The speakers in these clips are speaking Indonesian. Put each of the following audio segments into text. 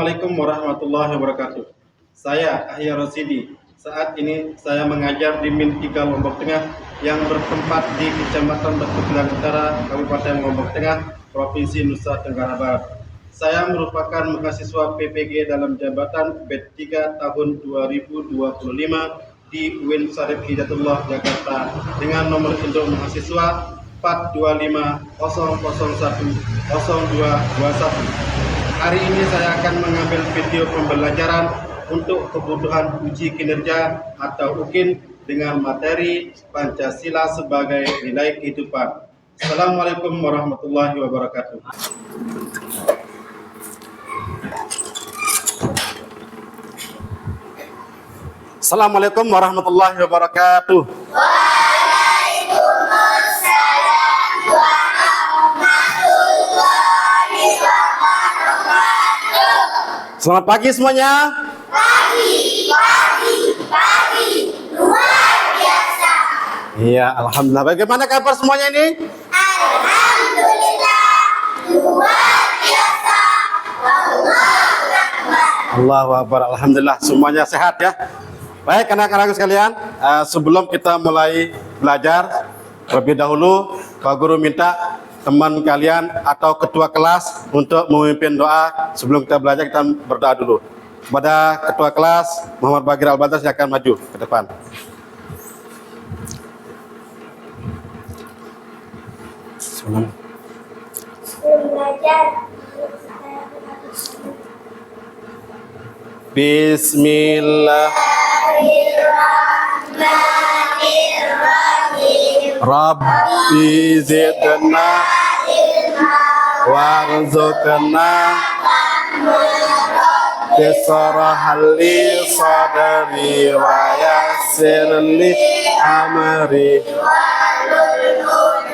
Assalamualaikum warahmatullahi wabarakatuh. Saya Ahya Rosidi. Saat ini saya mengajar di MIN 3 Lombok Tengah yang bertempat di Kecamatan Batu Kilang Utara, Kabupaten Lombok Tengah, Provinsi Nusa Tenggara Barat. Saya merupakan mahasiswa PPG dalam jabatan B3 tahun 2025 di UIN Syarif Hidayatullah Jakarta dengan nomor induk mahasiswa 42500100221. Hari ini saya akan mengambil video pembelajaran untuk kebutuhan uji kinerja atau UKIN dengan materi Pancasila sebagai nilai kehidupan. Assalamualaikum warahmatullahi wabarakatuh. Assalamualaikum warahmatullahi wabarakatuh. Selamat pagi semuanya. Pagi. Luar biasa. Iya, alhamdulillah. Bagaimana kabar semuanya ini? Alhamdulillah. Luar biasa. Allahu Akbar. Alhamdulillah semuanya sehat ya. Baik anak-anakku sekalian, sebelum kita mulai belajar, terlebih dahulu Pak Guru minta teman kalian atau ketua kelas untuk memimpin doa. Sebelum kita belajar, kita berdoa dulu. Kepada ketua kelas Muhammad Bagir Al-Badar, silakan maju ke depan. Bismillahirrahmanirrahim. Rabbi zidna warzuqna bisarahli sadri wa yassirli amri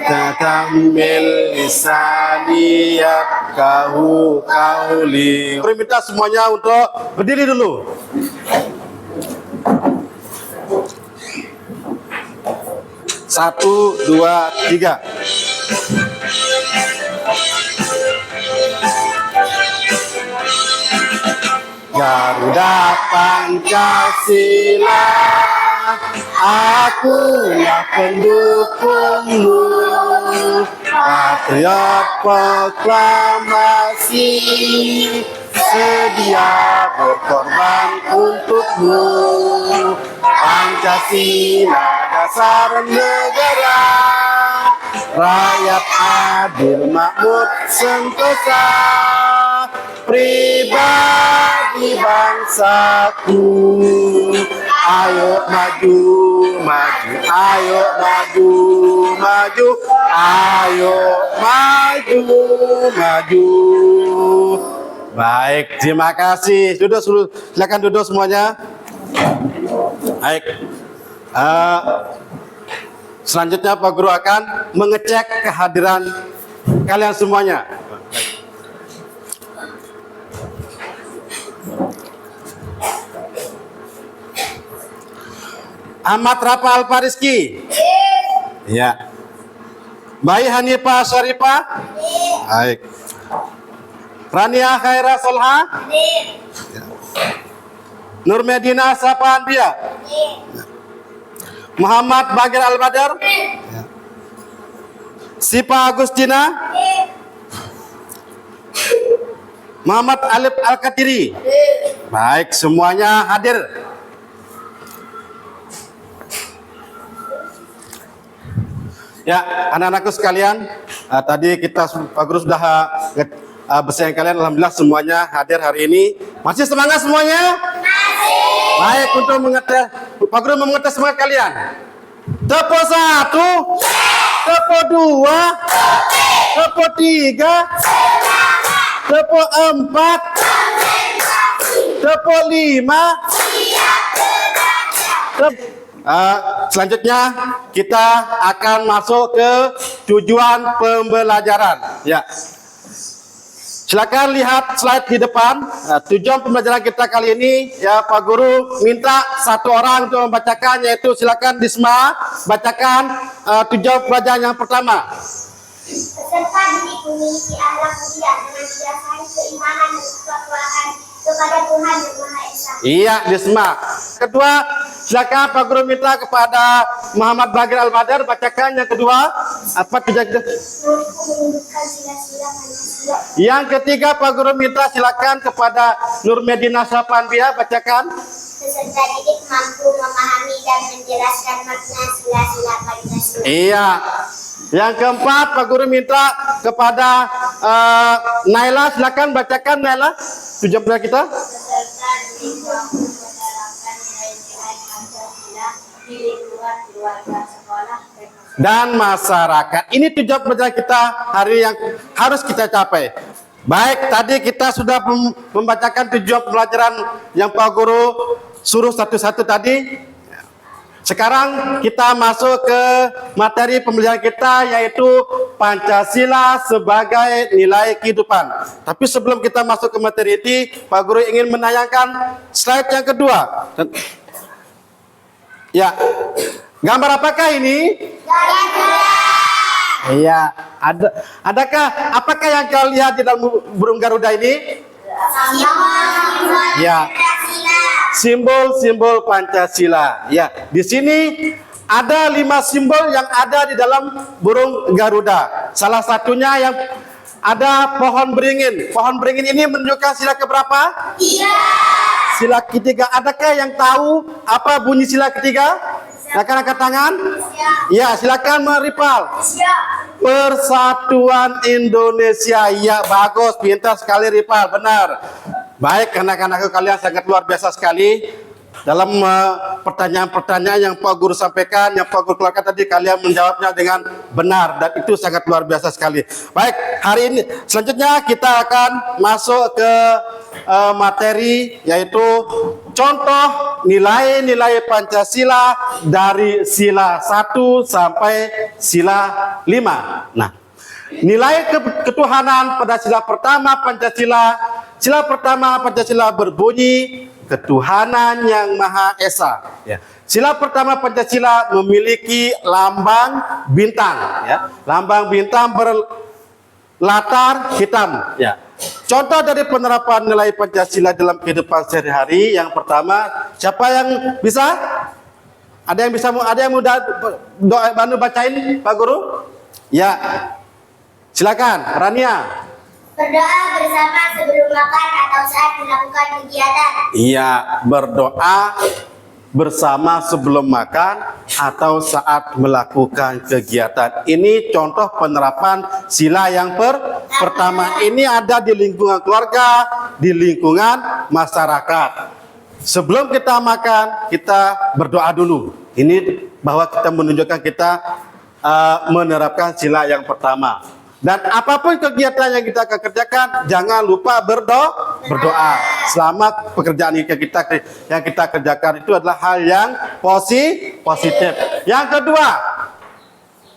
tatammil lisani yafqahu qawli. Saya minta semuanya untuk berdiri dulu. Satu, dua, tiga. Garuda Pancasila, akulah pendukungmu. Patriot proklamasi, sedia berkorban untukmu. Pancasila dasar negara, rakyat adil makmur sentosa, pribadi bangsaku. Ayo maju, maju, ayo maju, maju, ayo maju, maju. Baik, terima kasih. Duduk, silakan duduk semuanya. Baik. Selanjutnya Pak Guru akan mengecek kehadiran kalian semuanya. Ahmad Rafa Alfariski. Ya. Bayi Hanifah Syarifah. Baik. Rania Khaira Solha. Ya. Nur Medina Safa Anbiya. Muhammad Bagir Al-Badar. Ya. Sipa Agustina. Muhammad Alif Al-Katiri. Baik, semuanya hadir. Ya, anak-anakku sekalian, tadi kita Pak Guru sudah bersama kalian. Alhamdulillah semuanya hadir hari ini. Masih semangat semuanya? Masih. Baik, untuk mengetes, Pak Guru mau mengetes semangat kalian. Tepo 1, tepo 2, tepo 3, tepo 4, tepo 5. Selanjutnya kita akan masuk ke tujuan pembelajaran. Ya, silakan lihat slide di depan. Tujuan pembelajaran kita kali ini, ya Pak Guru minta satu orang untuk membacakan, yaitu silakan Disma bacakan tujuan pembelajaran yang pertama. Peserta didik memiliki akhlak mulia dengan didasari keimanan dan ketakwaan, kepada Tuhan yang Maha Esa. Iya, disimak. Kedua, silakan Pak Guru minta kepada Muhammad Bagir Al-Badar bacakan yang kedua. Apa tidak? Menundukkan sila-sila Pancasila. Yang ketiga, Pak Guru minta silakan kepada Nur Medina Sapanbia bacakan. Peserta didik mampu memahami dan menjelaskan makna sila-sila Pancasila. Iya. Yang keempat, Pak Guru minta kepada Naila, silakan bacakan Naila. Tujuan kita. Peserta didik mampu menerapkan nilai-nilai Pancasila di lingkungan keluarga, sekolah, Dan masyarakat. Ini tujuan pelajaran kita hari yang harus kita capai. Baik, tadi kita sudah membacakan tujuan pelajaran yang Pak Guru suruh satu-satu tadi. Sekarang kita masuk ke materi pembelajaran kita, yaitu Pancasila sebagai nilai kehidupan. Tapi sebelum kita masuk ke materi ini, Pak Guru ingin menayangkan slide yang kedua. Ya, gambar apakah ini? Iya, adakah apakah yang kalian lihat di dalam burung Garuda ini? Ya, simbol-simbol Pancasila. Ya, di sini ada 5 simbol yang ada di dalam burung Garuda. Salah satunya yang ada pohon beringin. Pohon beringin ini menunjukkan sila keberapa? 3. Sila ketiga. Adakah yang tahu apa bunyi sila ketiga? Silakan angkat tangan. Ya, silakan meripal. Persatuan Indonesia. Ya, bagus, pintar sekali Ripal, benar. Baik, anak-anakku kalian sangat luar biasa sekali dalam pertanyaan-pertanyaan yang Pak Guru sampaikan, yang Pak Guru keluarkan tadi, kalian menjawabnya dengan benar dan itu sangat luar biasa sekali. Baik, hari ini selanjutnya kita akan masuk ke materi, yaitu contoh nilai-nilai Pancasila dari sila 1 sampai sila 5. Nah, nilai ketuhanan pada sila pertama Pancasila. Sila pertama Pancasila berbunyi ketuhanan yang Maha Esa. Ya. Sila pertama Pancasila memiliki lambang bintang. Ya. Lambang bintang berlatar hitam. Ya. Contoh dari penerapan nilai Pancasila dalam kehidupan sehari-hari, yang pertama, siapa yang bisa? Ada yang bisa? Ada yang mudah bantu bacain, Pak Guru? Ya, silakan, Rania. Berdoa bersama sebelum makan atau saat melakukan kegiatan. Iya, berdoa bersama sebelum makan atau saat melakukan kegiatan. Ini contoh penerapan sila yang pertama. Ini ada di lingkungan keluarga, di lingkungan masyarakat. Sebelum kita makan, kita berdoa dulu. Ini bahwa kita menunjukkan kita menerapkan sila yang pertama. Dan apapun kegiatan yang kita akan kerjakan, jangan lupa berdoa. Selama pekerjaan yang kita kerjakan itu adalah hal yang positif. Yang kedua,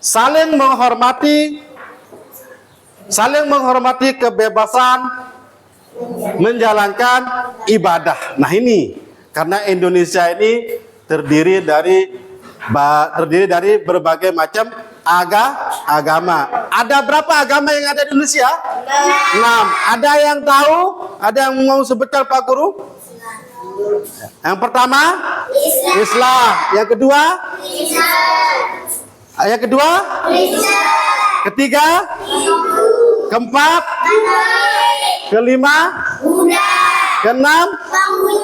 saling menghormati kebebasan menjalankan ibadah. Nah ini, karena Indonesia ini terdiri dari berbagai macam agama. Ada berapa agama yang ada di Indonesia? 6. Ada yang tahu? Ada yang mau sebutkan Pak Guru? Yang pertama Islam. Yang kedua Yang kedua Ketiga Keempat Kelima Keenam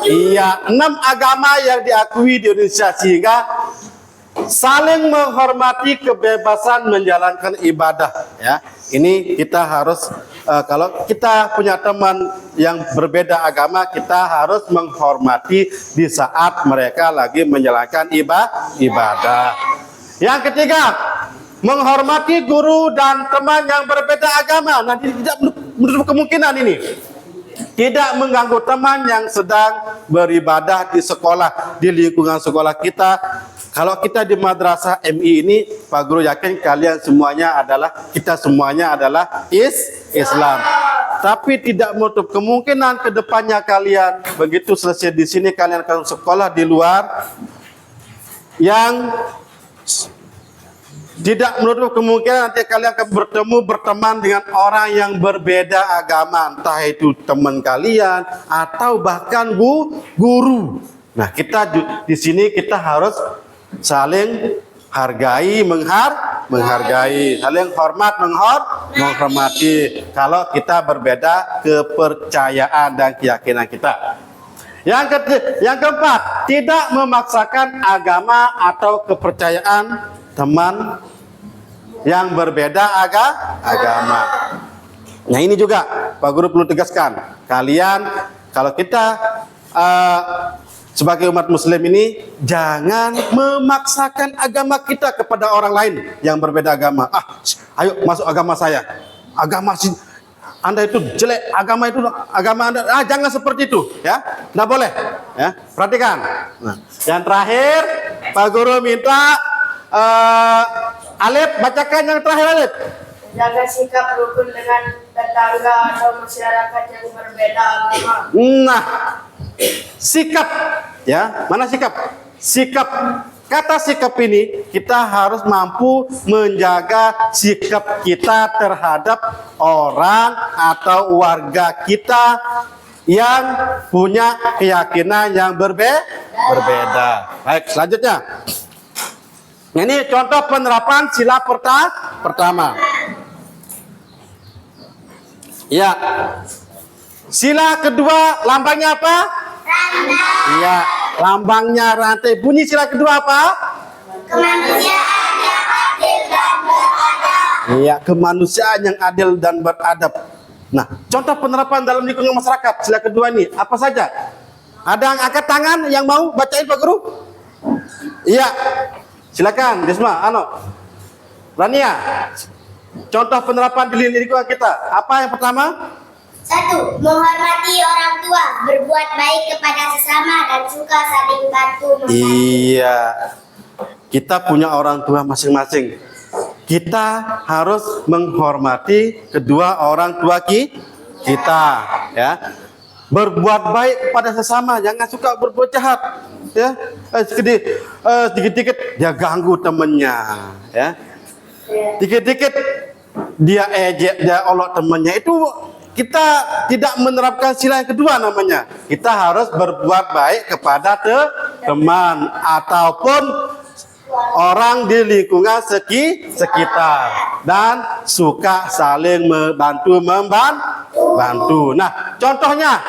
Iya, 6 agama yang diakui di Indonesia, sehingga saling menghormati kebebasan menjalankan ibadah. Ya, ini kita harus kalau kita punya teman yang berbeda agama, kita harus menghormati di saat mereka lagi menjalankan ibadah. Yang ketiga, menghormati guru dan teman yang berbeda agama. Nanti tidak menutup kemungkinan ini tidak mengganggu teman yang sedang beribadah di sekolah, di lingkungan sekolah kita. Kalau kita di madrasah MI ini, Pak Guru yakin kita semuanya adalah Islam. Tapi tidak menutup kemungkinan ke depannya kalian begitu selesai di sini, kalian akan sekolah di luar yang Tidak menutup kemungkinan nanti kalian akan berteman dengan orang yang berbeda agama, entah itu teman kalian atau bahkan guru. Nah, kita di sini kita harus saling hargai, menghargai, saling hormat, menghormati. Kalau kita berbeda kepercayaan dan keyakinan kita. Yang keempat, tidak memaksakan agama atau kepercayaan teman yang berbeda agama. Nah, ini juga Pak Guru perlu tegaskan. Kalian, kalau kita sebagai umat muslim ini, jangan memaksakan agama kita kepada orang lain yang berbeda agama. Ayo masuk agama saya. Agama Anda itu jelek, agama Anda, jangan seperti itu, ya. Nggak boleh, ya. Perhatikan. Nah, yang terakhir, Pak Guru minta Alif bacakan yang terakhir, Alif. Jaga sikap rukun dengan tetangga atau masyarakat yang berbeda agama. Nah, sikap, ya. Mana sikap? Sikap. Kata sikap ini, kita harus mampu menjaga sikap kita terhadap orang atau warga kita yang punya keyakinan yang berbeda. Baik, selanjutnya. Ini contoh penerapan sila pertama. Ya. Sila kedua lambangnya apa? Iya, lambangnya rantai. Bunyi sila kedua apa? Kemanusiaan yang adil dan beradab. Iya, kemanusiaan yang adil dan beradab. Nah, contoh penerapan dalam lingkungan masyarakat sila kedua ini apa saja? Ada yang angkat tangan yang mau bacain Pak Guru? Iya, silakan Desma, Rania. Contoh penerapan di lingkungan kita apa yang pertama? 1. Menghormati orang tua, berbuat baik kepada sesama dan suka saling bantu membantu. Iya, kita punya orang tua masing-masing. Kita harus menghormati kedua orang tua kita, ya. Berbuat baik kepada sesama, jangan suka berbuat jahat, ya. Sedikit-sedikit dia ganggu temennya, ya. Dikit-dikit dia ejek, dia olok temennya, itu kita tidak menerapkan sila yang kedua namanya. Kita harus berbuat baik kepada teman ataupun orang di lingkungan sekitar dan suka saling membantu. Nah, contohnya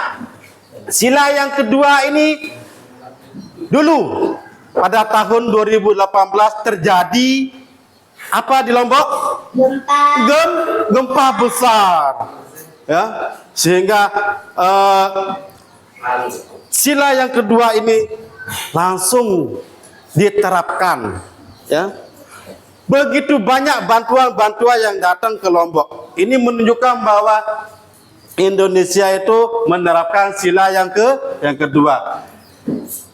sila yang kedua ini dulu pada tahun 2018 terjadi apa di Lombok? Gempa besar. Ya, sehingga sila yang kedua ini langsung diterapkan, ya. Begitu banyak bantuan yang datang ke Lombok. Ini menunjukkan bahwa Indonesia itu menerapkan sila yang kedua.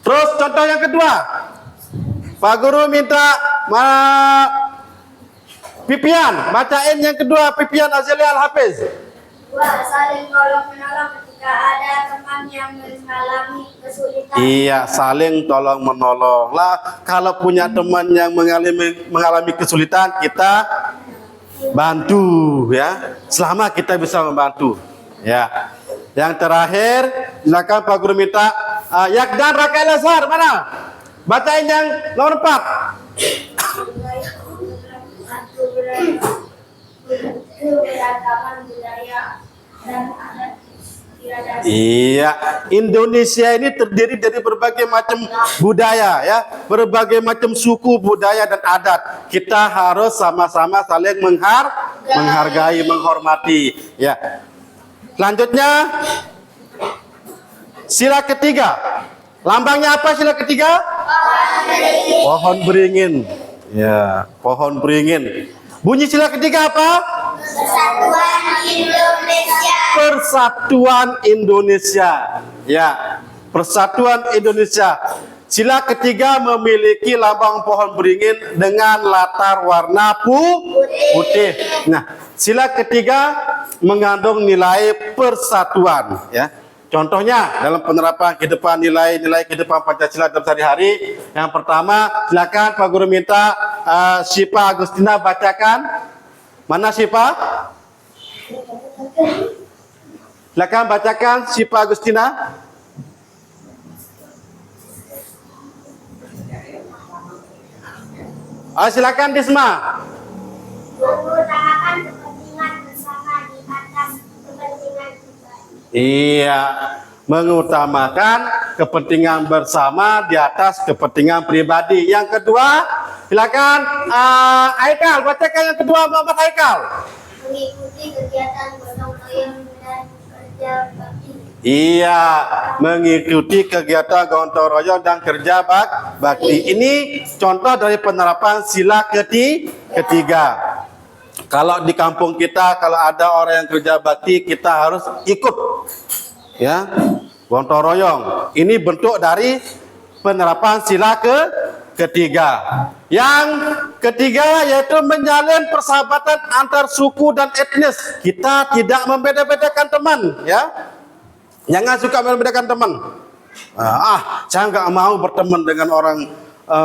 Terus contoh yang kedua, Pak Guru minta Pipian bacain yang kedua, Pipian Azelia Al-Hafiz. 2. Saling tolong menolong ketika ada teman yang mengalami kesulitan. Iya, saling tolong menolong. Lah, kalau punya teman yang mengalami kesulitan, kita bantu, ya. Selama kita bisa membantu, ya. Yang terakhir, silakan Pak Guru minta Yakdan Rakail Azhar, mana? Bacain yang nomor 4. Keberagaman budaya dan adat istiadat. Iya, Indonesia ini terdiri dari berbagai macam budaya, ya, berbagai macam suku, budaya dan adat. Kita harus sama-sama saling menghargai, menghormati, ya. Selanjutnya, sila ketiga. Lambangnya apa sila ketiga? Pohon beringin. Ya, pohon beringin. Bunyi sila ketiga apa? Persatuan Indonesia. Persatuan Indonesia. Ya, Persatuan Indonesia. Sila ketiga memiliki lambang pohon beringin dengan latar warna putih. Nah, sila ketiga mengandung nilai persatuan, ya. Contohnya dalam penerapan kehidupan nilai-nilai kehidupan Pancasila dalam sehari-hari. Yang pertama, silakan Pak Guru minta Syifa Agustina bacakan. Mana Syifa? Silakan bacakan Syifa Agustina. Silakan Disma. Mengutamakan kepentingan bersama di atas kepentingan pribadi. Iya, mengutamakan kepentingan bersama di atas kepentingan pribadi. Yang kedua, silakan Aikal, bacakan yang kedua Muhammad Aikal. Mengikuti kegiatan gotong royong dan kerja bakti. Iya, mengikuti kegiatan gotong royong dan kerja bakti. Ini contoh dari penerapan sila ketiga. Kalau di kampung kita, kalau ada orang yang kerja bakti, kita harus ikut, ya, gotong royong. Ini bentuk dari penerapan sila ketiga. Yang ketiga yaitu menjalin persahabatan antar suku dan etnis. Kita tidak membeda-bedakan teman, ya. Jangan suka membeda-bedakan teman. Saya nggak mau berteman dengan orang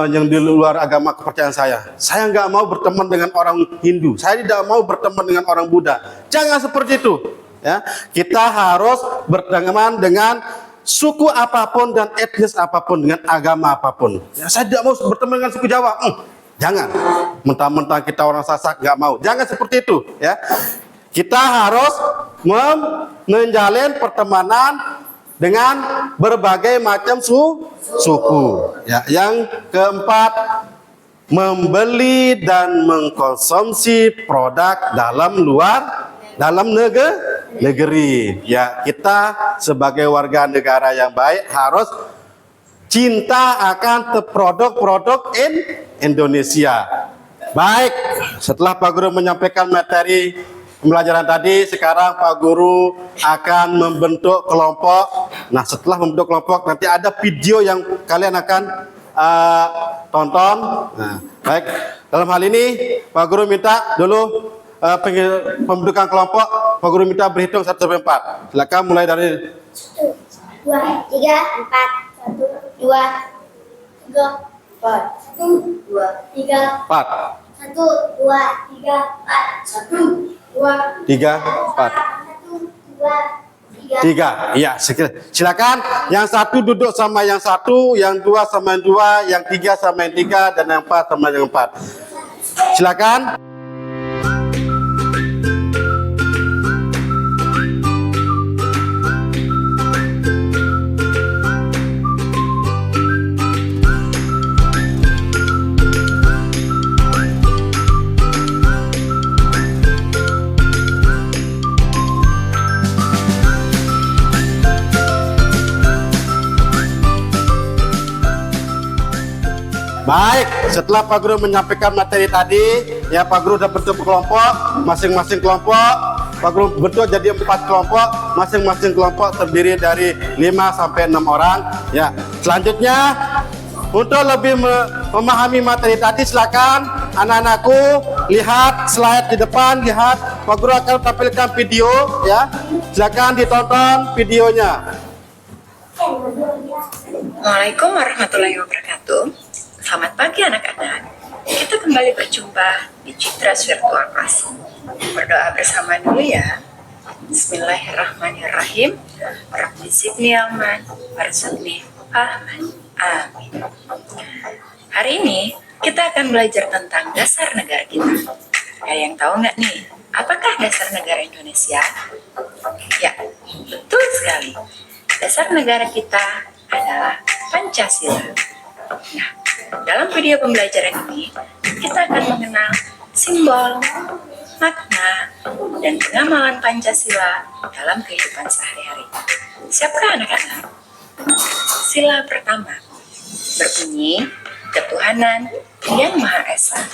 yang di luar agama kepercayaan saya. Saya nggak mau berteman dengan orang Hindu. Saya tidak mau berteman dengan orang Buddha. Jangan seperti itu. Ya, kita harus berteman dengan suku apapun dan etnis apapun, dengan agama apapun. Ya, saya tidak mau berteman dengan suku Jawa. Jangan. Mentang-mentang kita orang Sasak nggak mau. Jangan seperti itu. Ya, kita harus menjalin pertemanan dengan berbagai macam suku. Ya, yang keempat, membeli dan mengkonsumsi produk dalam negeri. Ya, kita sebagai warga negara yang baik harus cinta akan produk-produk Indonesia. Baik, setelah Pak Guru menyampaikan materi pembelajaran tadi, sekarang Pak Guru akan membentuk kelompok. Nah, setelah membentuk kelompok, nanti ada video yang kalian akan tonton. Nah, baik, dalam hal ini Pak Guru minta dulu pembentukan kelompok. Pak Guru minta berhitung 1 sampai 4. Silakan mulai dari 1, 2, 3, 4. 1, 2, 3, 4. 1, 2, 3, 4. 1, 2, 3, 4. 1, 2, 3, 4. 3. Iya, silakan. Yang satu duduk sama yang satu, yang dua sama yang dua, yang tiga sama yang tiga, dan yang 4 sama yang 4. Silakan. Baik, setelah Pak Guru menyampaikan materi tadi, ya Pak Guru sudah bentuk kelompok, masing-masing kelompok Pak Guru bentuk jadi 4 kelompok, masing-masing kelompok terdiri dari 5 sampai 6 orang. Ya, selanjutnya untuk lebih memahami materi tadi, silakan anak-anakku lihat slide di depan, lihat Pak Guru akan tampilkan video, ya. Silakan ditonton videonya. Assalamualaikum warahmatullahi wabarakatuh. Selamat pagi anak-anak. Kita kembali berjumpa di Citra Virtual Class. Berdoa bersama dulu ya. Bismillahirrahmanirrahim. Rabbi zidni ilman warzuqni fahman. Amin. Hari ini kita akan belajar tentang dasar negara kita. Ada yang tahu nggak nih? Apakah dasar negara Indonesia? Ya, betul sekali. Dasar negara kita adalah Pancasila. Nah, dalam video pembelajaran ini, kita akan mengenal simbol, makna, dan pengamalan Pancasila dalam kehidupan sehari-hari. Siapkah anak-anak? Sila pertama berbunyi ketuhanan yang Maha Esa.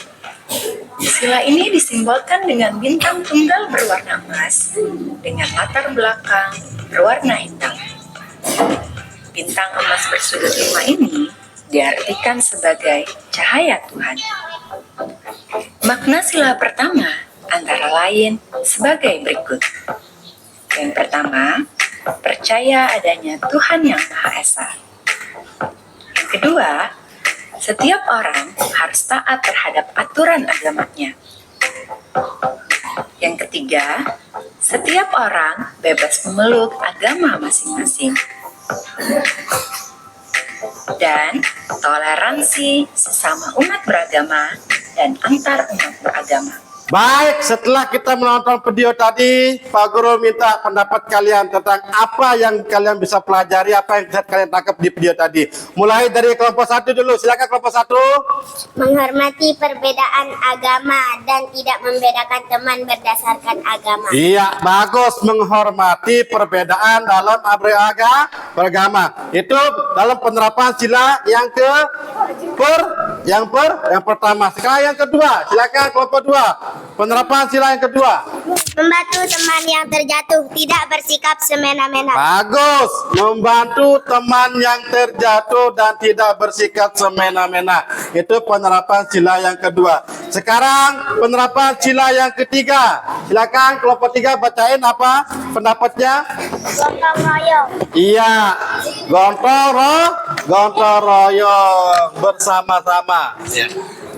Sila ini disimbolkan dengan bintang tunggal berwarna emas dengan latar belakang berwarna hitam. Bintang emas bersudut 5 ini diartikan sebagai cahaya Tuhan. Makna sila pertama antara lain sebagai berikut. Yang pertama, percaya adanya Tuhan yang Maha Esa. Yang kedua, setiap orang harus taat terhadap aturan agamanya. Yang ketiga, setiap orang bebas memeluk agama masing-masing. Dan toleransi sesama umat beragama dan antar umat beragama. Baik, setelah kita menonton video tadi, Pak Guru minta pendapat kalian tentang apa yang kalian bisa pelajari, apa yang bisa kalian tangkap di video tadi. Mulai dari kelompok 1 dulu, silakan kelompok 1. Menghormati perbedaan agama dan tidak membedakan teman berdasarkan agama. Iya, bagus, menghormati perbedaan dalam beragama. Itu dalam penerapan sila yang yang pertama. Sekarang yang kedua, silakan kelompok 2. Penerapan sila yang kedua. Membantu teman yang terjatuh, tidak bersikap semena-mena. Bagus, membantu teman yang terjatuh dan tidak bersikap semena-mena. Itu penerapan sila yang kedua. Sekarang penerapan sila yang ketiga. Silakan kelompok 3 bacain apa pendapatnya. Gotong royong. Iya, gotong royong bersama-sama.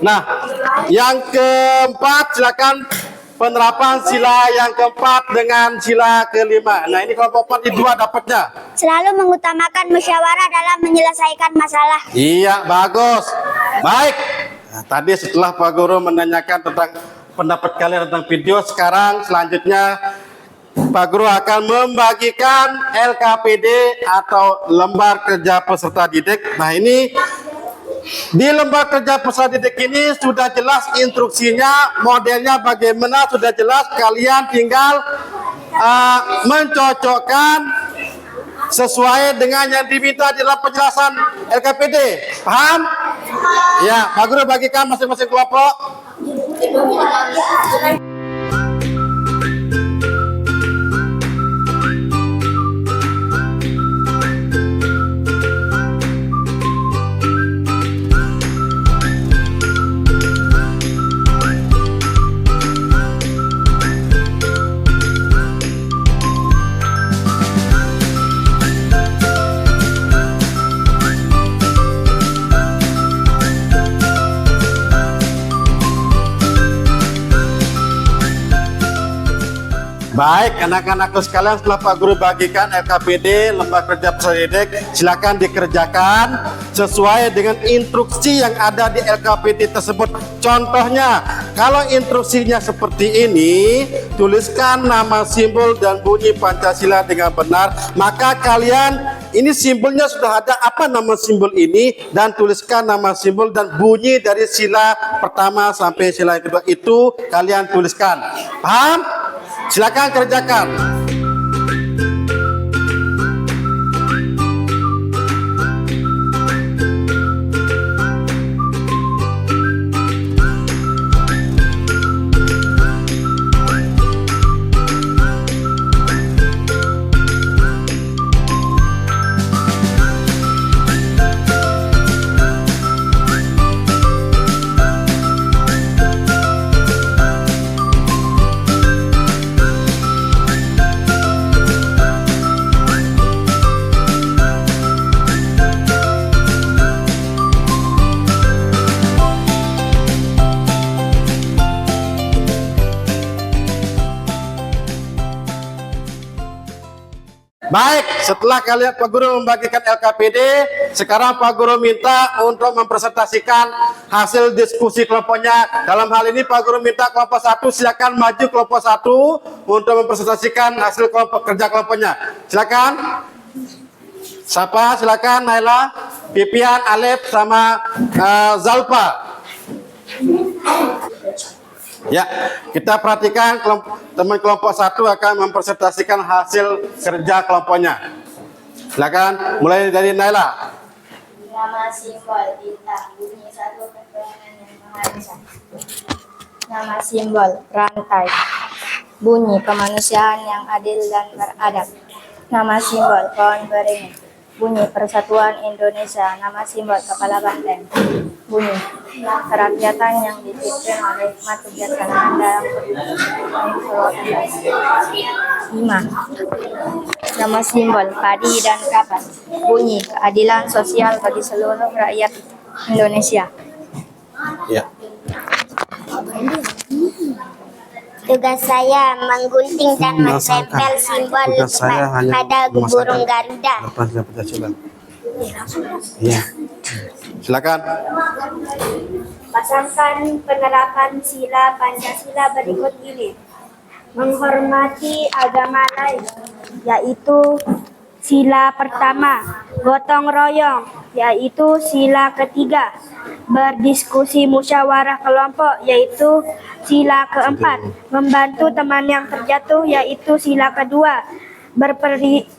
Nah, yang keempat silakan penerapan sila yang keempat dengan sila kelima. Nah, ini kelompok 4 di 2 dapatnya. Selalu mengutamakan musyawarah dalam menyelesaikan masalah. Iya, bagus. Baik. Nah, tadi setelah Pak Guru menanyakan tentang pendapat kalian tentang video, sekarang selanjutnya Pak Guru akan membagikan LKPD atau lembar kerja peserta didik. Nah, ini di lembar kerja peserta didik ini sudah jelas instruksinya, modelnya bagaimana sudah jelas. Kalian tinggal mencocokkan sesuai dengan yang diminta di dalam penjelasan LKPD. Paham? Ya, Pak Guru bagikan masing-masing kelompok. Baik, anak-anakku sekalian, setelah Pak Guru bagikan LKPD, lembar kerja peserta didik, silakan dikerjakan sesuai dengan instruksi yang ada di LKPD tersebut. Contohnya, kalau instruksinya seperti ini, tuliskan nama, simbol, dan bunyi Pancasila dengan benar. Maka kalian, ini simbolnya sudah ada, apa nama simbol ini, dan tuliskan nama, simbol, dan bunyi dari sila pertama sampai sila yang kedua. Itu kalian tuliskan. Paham? Silakan kerjakan. Baik, setelah kalian Pak Guru membagikan LKPD, sekarang Pak Guru minta untuk mempresentasikan hasil diskusi kelompoknya. Dalam hal ini Pak Guru minta kelompok 1 silakan maju kelompok 1 untuk mempresentasikan hasil kelompok kerja kelompoknya. Silakan. Siapa? Silakan Naila, Pipian, Alep, sama Zalpa. Ya, kita perhatikan teman kelompok 1 akan mempresentasikan hasil kerja kelompoknya. Silakan, mulai dari Naila. Nama simbol bintang, bunyi satu keterangan yang mengancam. Nama simbol rantai, bunyi kemanusiaan yang adil dan beradab. Nama simbol pohon beringin, bunyi persatuan Indonesia. Nama simbol kepala banteng, Bunyi. Kerakyatan yang dipimpin oleh hikmat kebijaksanaan dalam perwakilan. 5. Nama simbol padi dan kapas. Bunyi. Keadilan sosial bagi seluruh rakyat Indonesia. Ya. Tugas saya menggunting dan menempel simbol Tugas saya hanya pada burung Garuda. Lepasnya Pancasila. Iya. Silakan. Pasangkan penerapan sila Pancasila berikut ini. Menghormati agama lain, yaitu sila pertama. Gotong royong, yaitu sila ketiga. Berdiskusi musyawarah kelompok, yaitu sila keempat. Membantu teman yang terjatuh, yaitu sila kedua.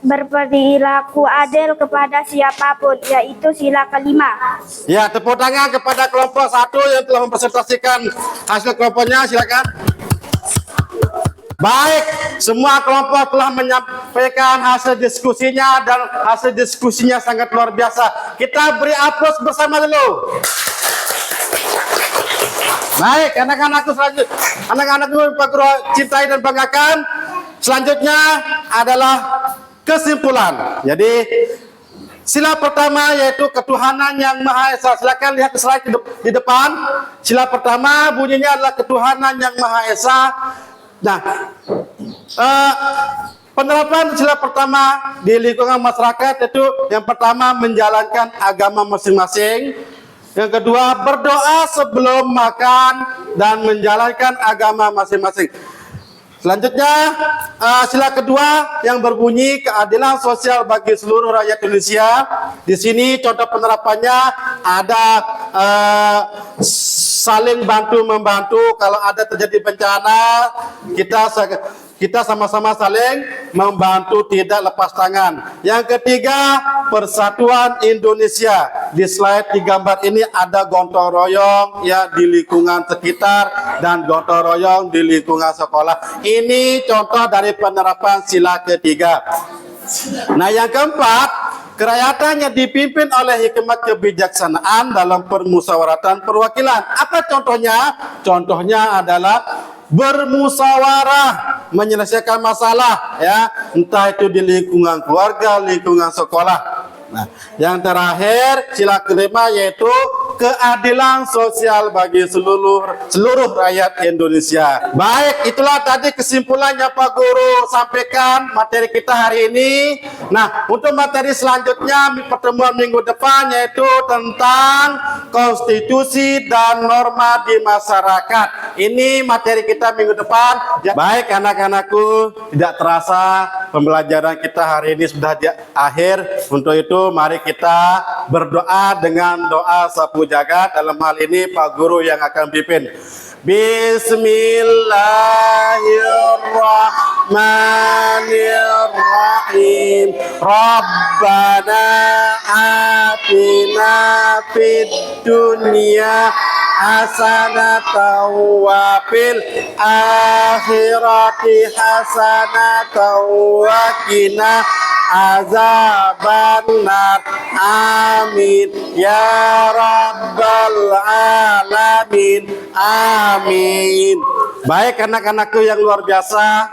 Berperilaku adil kepada siapapun, yaitu sila kelima. Ya, tepuk tangan kepada kelompok 1 yang telah mempresentasikan hasil kelompoknya. Silakan. Baik, semua kelompok telah menyampaikan hasil diskusinya dan hasil diskusinya sangat luar biasa. Kita beri aplaus bersama dulu. Baik, anak-anakku selanjutnya, anak-anakku Pak Guru cintai dan banggakan. Selanjutnya adalah kesimpulan. Jadi sila pertama yaitu ketuhanan yang Maha Esa. Silakan lihat slide di depan. Sila pertama bunyinya adalah ketuhanan yang Maha Esa. Nah, penerapan sila pertama di lingkungan masyarakat itu yang pertama menjalankan agama masing-masing. Yang kedua berdoa sebelum makan dan menjalankan agama masing-masing. Selanjutnya sila kedua yang berbunyi keadilan sosial bagi seluruh rakyat Indonesia. Di sini contoh penerapannya ada saling bantu membantu. Kalau ada terjadi bencana, kita sama-sama saling membantu, tidak lepas tangan. Yang ketiga, persatuan Indonesia. Di slide di gambar ini ada gotong royong ya di lingkungan sekitar dan gotong royong di lingkungan sekolah. Ini contoh dari penerapan sila ketiga. Nah, yang keempat, kerakyatan yang dipimpin oleh hikmat kebijaksanaan dalam permusyawaratan perwakilan. Apa contohnya? Contohnya adalah bermusyawarah menyelesaikan masalah, ya, entah itu di lingkungan keluarga, lingkungan sekolah. Nah, yang terakhir sila kelima yaitu keadilan sosial bagi seluruh rakyat Indonesia. Baik, itulah tadi kesimpulannya Pak Guru sampaikan materi kita hari ini. Nah, untuk materi selanjutnya pertemuan minggu depan yaitu tentang konstitusi dan norma di masyarakat. Ini materi kita minggu depan. Baik anak-anakku, tidak terasa pembelajaran kita hari ini sudah di akhir. Untuk itu mari kita berdoa dengan doa sapu jagat. Dalam hal ini Pak Guru yang akan pimpin. Bismillahirrahmanirrahim. Rabbana atina fid dunya hasanatan wa fil akhirati hasanatan wa qina azabannar. Amin ya rabbal alamin. Amin. Baik anak-anakku yang luar biasa,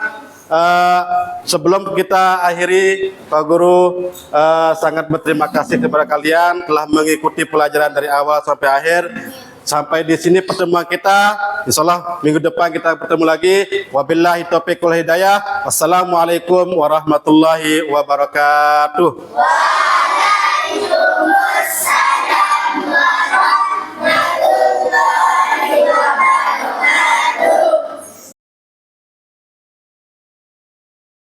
sebelum kita akhiri, Pak Guru sangat berterima kasih kepada kalian telah mengikuti pelajaran dari awal sampai akhir. Sampai di sini pertemuan kita. Insyaallah minggu depan kita bertemu lagi. Wabillahi taufiq wal hidayah. Wassalamualaikum warahmatullahi wabarakatuh.